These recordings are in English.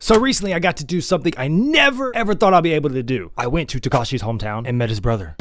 So recently I got to do something I never ever thought I'd be able to do. I went to Togashi's hometown and met his brother.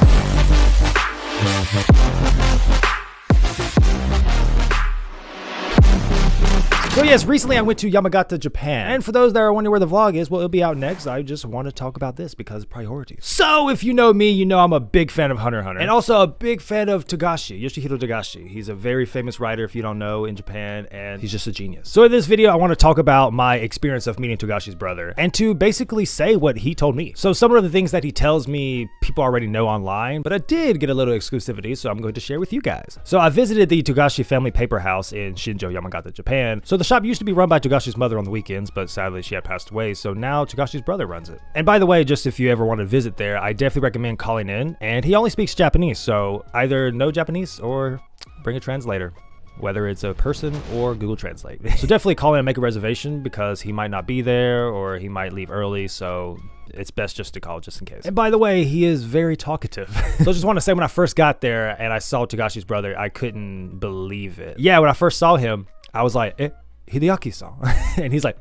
So yes, recently I went to Yamagata, Japan. And for those that are wondering where the vlog is, well, it'll be out next. I just want to talk about this because of priorities. So if you know me, you know I'm a big fan of Hunter x Hunter. And also a big fan of Togashi, Yoshihiro Togashi. He's a very famous writer, if you don't know, in Japan, and he's just a genius. So in this video, I want to talk about my experience of meeting Togashi's brother and to basically say what he told me. So some of the things that he tells me, people already know online, but I did get a little exclusivity, so I'm going to share with you guys. So I visited the Togashi family paper house in Shinjo, Yamagata, Japan. So the shop used to be run by Togashi's mother on the weekends, but sadly she had passed away, so now Togashi's brother runs it. And by the way, just if you ever want to visit there, I definitely recommend calling in, and he only speaks Japanese, so either know Japanese or bring a translator, whether it's a person or Google Translate. So definitely call in and make a reservation because he might not be there or he might leave early, so it's best just to call just in case. And by the way, he is very talkative. So I just want to say, when I first got there and I saw Togashi's brother, I couldn't believe it. Yeah, when I first saw him, I was like, Hideaki-san. And he's like,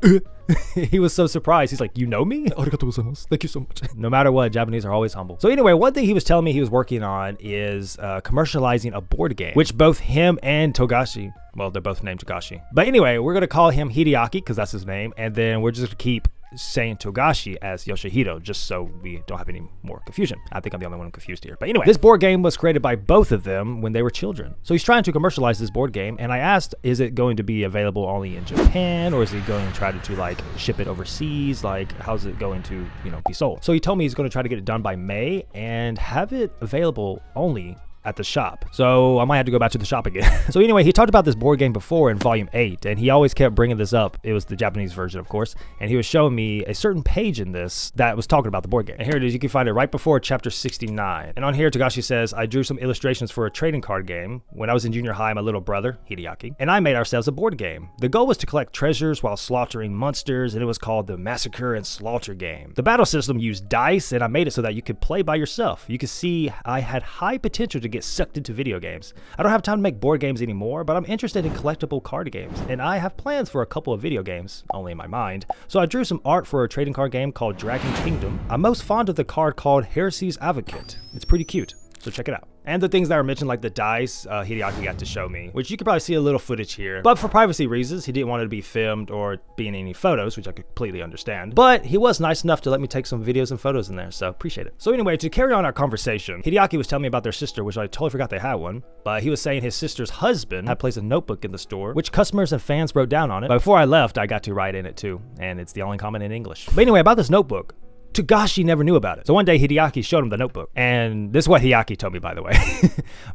he was so surprised. He's like, you know me? Arigatou gozaimasu. Thank you so much. No matter what, Japanese are always humble. So anyway, one thing he was telling me he was working on is commercializing a board game, which both him and Togashi, well, they're both named Togashi. But anyway, we're going to call him Hideaki because that's his name. And then we're just going to keep saying Togashi as Yoshihiro, just so we don't have any more confusion. I think I'm the only one confused here. But anyway, this board game was created by both of them when they were children. So he's trying to commercialize this board game, and I asked, is it going to be available only in Japan, or is he going to try to like ship it overseas? Like, how's it going to, be sold? So he told me he's going to try to get it done by May and have it available only at the shop. So I might have to go back to the shop again. So anyway, he talked about this board game before in volume 8, and he always kept bringing this up. It was the Japanese version, of course, and he was showing me a certain page in this that was talking about the board game. And here it is. You can find it right before chapter 69. And on here, Togashi says, I drew some illustrations for a trading card game. When I was in junior high, my little brother, Hideaki, and I made ourselves a board game. The goal was to collect treasures while slaughtering monsters, and it was called the Massacre and Slaughter game. The battle system used dice, and I made it so that you could play by yourself. You could see I had high potential to get sucked into video games. I don't have time to make board games anymore, but I'm interested in collectible card games, and I have plans for a couple of video games, only in my mind. So I drew some art for a trading card game called Dragon Kingdom. I'm most fond of the card called Heresy's Advocate. It's pretty cute, so check it out. And the things that were mentioned, like the dice, Hideaki got to show me, which you could probably see a little footage here. But for privacy reasons, he didn't want it to be filmed or be in any photos, which I completely understand. But he was nice enough to let me take some videos and photos in there, so appreciate it. So anyway, to carry on our conversation, Hideaki was telling me about their sister, which I totally forgot they had one. But he was saying his sister's husband had placed a notebook in the store, which customers and fans wrote down on it. But before I left, I got to write in it too, and it's the only comment in English. But anyway, about this notebook, Togashi never knew about it. So one day Hideaki showed him the notebook, and this is what Hideaki told me, by the way.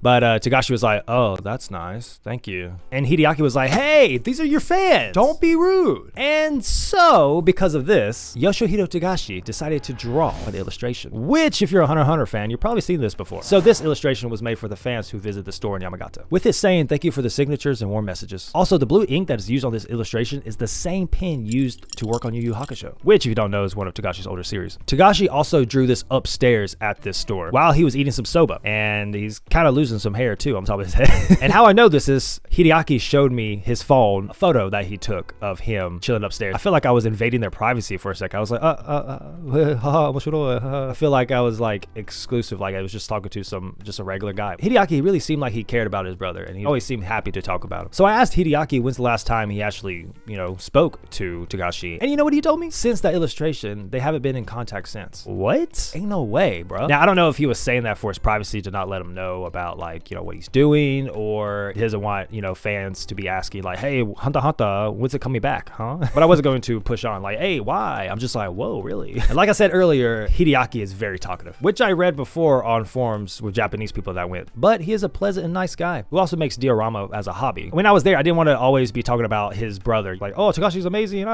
But Togashi was like, oh, that's nice, thank you. And Hideaki was like, hey, these are your fans, don't be rude. And so because of this, Yoshihiro Togashi decided to draw an illustration, which if you're a Hunter x Hunter fan, you've probably seen this before. So this illustration was made for the fans who visit the store in Yamagata, with it saying thank you for the signatures and warm messages. Also, the blue ink that is used on this illustration is the same pen used to work on Yu Yu Hakusho, which if you don't know is one of Togashi's older series. Togashi also drew this upstairs at this store while he was eating some soba, and he's kind of losing some hair too on top of his head. And how I know this is Hideaki showed me his phone, a photo that he took of him chilling upstairs. I feel like I was invading their privacy for a second. I was like, I feel like I was like exclusive, like I was just talking to just a regular guy. Hideaki really seemed like he cared about his brother, and he always seemed happy to talk about him. So I asked Hideaki when's the last time he actually, spoke to Togashi, and you know what he told me? Since that illustration, they haven't been in contact since. What? Ain't no way, bro. Now, I don't know if he was saying that for his privacy to not let him know about, like, what he's doing, or he doesn't want, fans to be asking, like, hey, Hunter x Hunter, when's it coming back, huh? But I wasn't going to push on, like, hey, why? I'm just like, whoa, really? And like I said earlier, Hideaki is very talkative, which I read before on forums with Japanese people that went, but he is a pleasant and nice guy who also makes diorama as a hobby. When I was there, I didn't want to always be talking about his brother, like, oh, Togashi's amazing,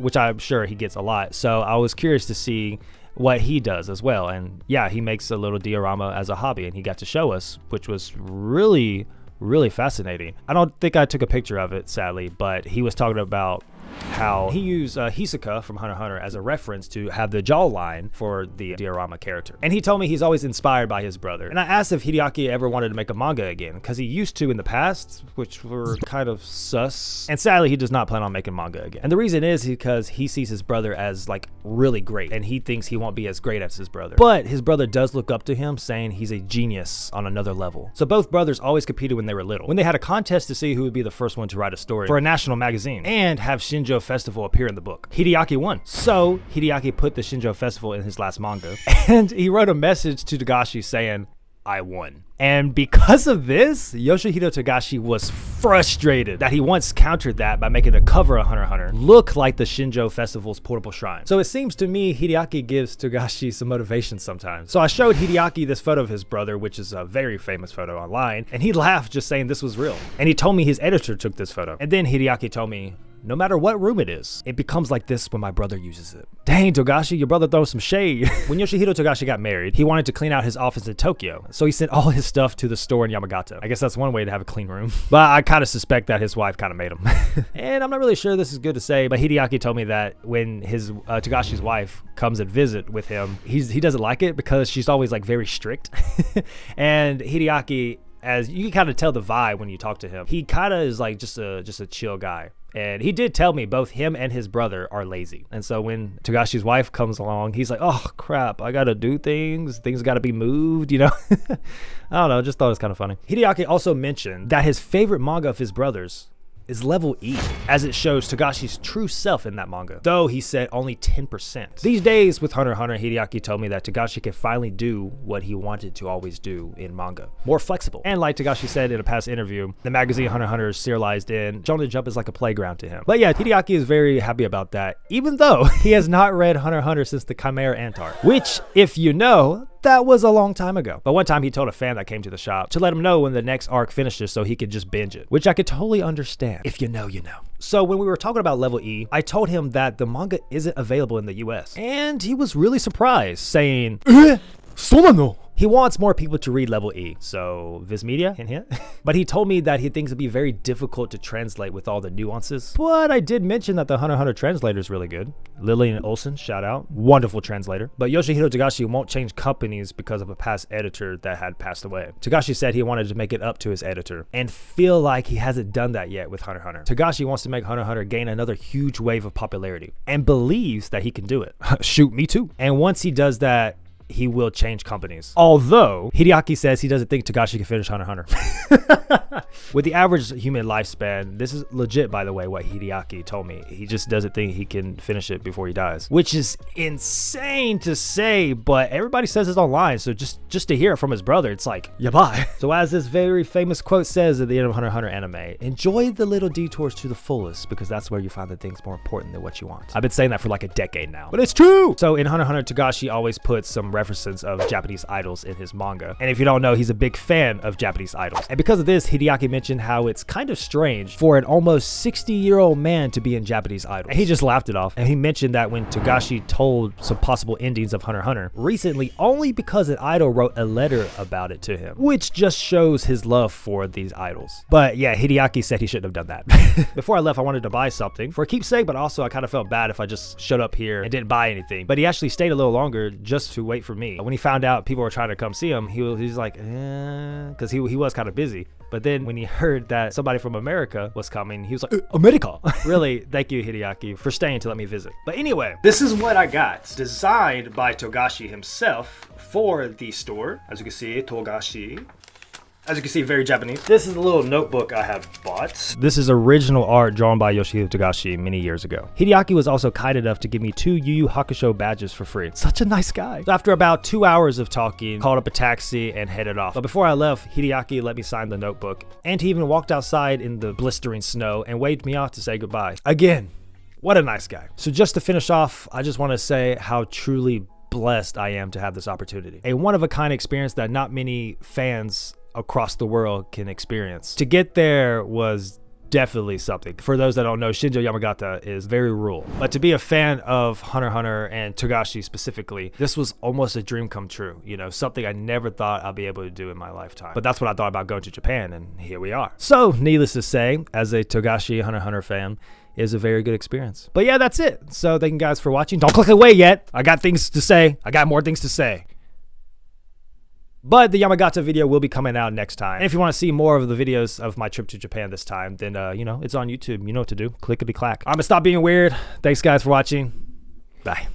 which I'm sure he gets a lot. So I was curious to see what he does as well. And yeah, he makes a little diorama as a hobby, and he got to show us, which was really fascinating. I don't think I took a picture of it, sadly, but he was talking about how he used Hisoka from Hunter x Hunter as a reference to have the jawline for the diorama character. And he told me he's always inspired by his brother. And I asked if Hideaki ever wanted to make a manga again, because he used to in the past, which were kind of sus. And sadly, he does not plan on making manga again. And the reason is because he sees his brother as like really great, and he thinks he won't be as great as his brother. But his brother does look up to him, saying he's a genius on another level. So both brothers always competed when they were little, when they had a contest to see who would be the first one to write a story for a national magazine and have Shinjo Festival appear in the book. Hideaki won. So Hideaki put the Shinjo Festival in his last manga, and he wrote a message to Togashi saying, "I won." And because of this, Yoshihiro Togashi was frustrated that he once countered that by making a cover of Hunter x Hunter look like the Shinjo Festival's portable shrine. So it seems to me Hideaki gives Togashi some motivation sometimes. So I showed Hideaki this photo of his brother, which is a very famous photo online, and he laughed just saying this was real. And he told me his editor took this photo. And then Hideaki told me, no matter what room it is, it becomes like this when my brother uses it. Dang, Togashi, your brother throws some shade. When Yoshihiro Togashi got married, he wanted to clean out his office in Tokyo, so he sent all his stuff to the store in Yamagata. I guess that's one way to have a clean room. But I kind of suspect that his wife kind of made him. And I'm not really sure this is good to say, but Hideaki told me that when his Togashi's wife comes and visit with him, he doesn't like it because she's always like very strict. And Hideaki, as you can kind of tell the vibe when you talk to him, he kind of is like just a chill guy. And he did tell me both him and his brother are lazy. And so when Togashi's wife comes along, he's like, oh crap, I gotta do things gotta be moved, you know? I don't know, just thought it was kind of funny. Hideaki also mentioned that his favorite manga of his brother's is Level E, as it shows Togashi's true self in that manga, though he said only 10%. These days with Hunter x Hunter, Hideaki told me that Togashi can finally do what he wanted to always do in manga, more flexible. And like Togashi said in a past interview, the magazine Hunter x Hunter is serialized in, Shonen Jump is like a playground to him. But yeah, Hideaki is very happy about that, even though he has not read Hunter x Hunter since the Chimera Ant arc, which, if you know, that was a long time ago. But one time he told a fan that came to the shop to let him know when the next arc finishes so he could just binge it, which I could totally understand. If you know, you know. So when we were talking about Level E, I told him that the manga isn't available in the US. And he was really surprised, saying, "Sonano?" He wants more people to read Level E, so Viz Media, hint hint. But he told me that he thinks it'd be very difficult to translate with all the nuances. But I did mention that the Hunter x Hunter translator is really good. Lillian Olsen, shout out, wonderful translator. But Yoshihiro Togashi won't change companies because of a past editor that had passed away. Togashi said he wanted to make it up to his editor and feel like he hasn't done that yet with Hunter x Hunter. Togashi wants to make Hunter x Hunter gain another huge wave of popularity and believes that he can do it. Shoot, me too. And once he does that, he will change companies. Although, Hideaki says he doesn't think Togashi can finish Hunter x Hunter. With the average human lifespan, this is legit, by the way, what Hideaki told me. He just doesn't think he can finish it before he dies, which is insane to say, but everybody says this online, so just to hear it from his brother, it's like, yabai. So as this very famous quote says at the end of Hunter x Hunter anime, enjoy the little detours to the fullest, because that's where you find the things more important than what you want. I've been saying that for like a decade now, but it's true. So in Hunter x Hunter, Togashi always puts some references of Japanese idols in his manga. And if you don't know, he's a big fan of Japanese idols. And because of this, Hideaki mentioned how it's kind of strange for an almost 60-year-old man to be in Japanese idols. And he just laughed it off. And he mentioned that when Togashi told some possible endings of Hunter x Hunter recently, only because an idol wrote a letter about it to him, which just shows his love for these idols. But yeah, Hideaki said he shouldn't have done that. Before I left, I wanted to buy something for a keepsake, but also I kind of felt bad if I just showed up here and didn't buy anything. But he actually stayed a little longer just to wait for me. When he found out people were trying to come see him, he's like, because he was kind of busy. But then when he heard that somebody from America was coming, he was like, America. Really, thank you, Hideaki, for staying to let me visit. But anyway, this is what I got. Designed by Togashi himself for the store. As you can see, Togashi. As you can see, very Japanese. This is a little notebook I have bought. This is original art drawn by Yoshihiro Togashi many years ago. Hideaki was also kind enough to give me 2 Yu Yu Hakusho badges for free. Such a nice guy. So after about 2 hours of talking, called up a taxi and headed off. But before I left, Hideaki let me sign the notebook. And he even walked outside in the blistering snow and waved me off to say goodbye. Again, what a nice guy. So just to finish off, I just want to say how truly blessed I am to have this opportunity. A one-of-a-kind experience that not many fans across the world can experience. To get there was definitely something. For those that don't know, Shinjo Yamagata is very rural. But to be a fan of Hunter x Hunter and Togashi specifically, this was almost a dream come true. You know, something I never thought I'd be able to do in my lifetime. But that's what I thought about going to Japan, and here we are. So, needless to say, as a Togashi Hunter x Hunter fan, is a very good experience. But yeah, that's it. So thank you guys for watching. Don't click away yet. I got things to say. I got more things to say. But the Yamagata video will be coming out next time. And if you want to see more of the videos of my trip to Japan this time, then, you know, it's on YouTube. You know what to do. Clickety-clack. I'm going to stop being weird. Thanks, guys, for watching. Bye.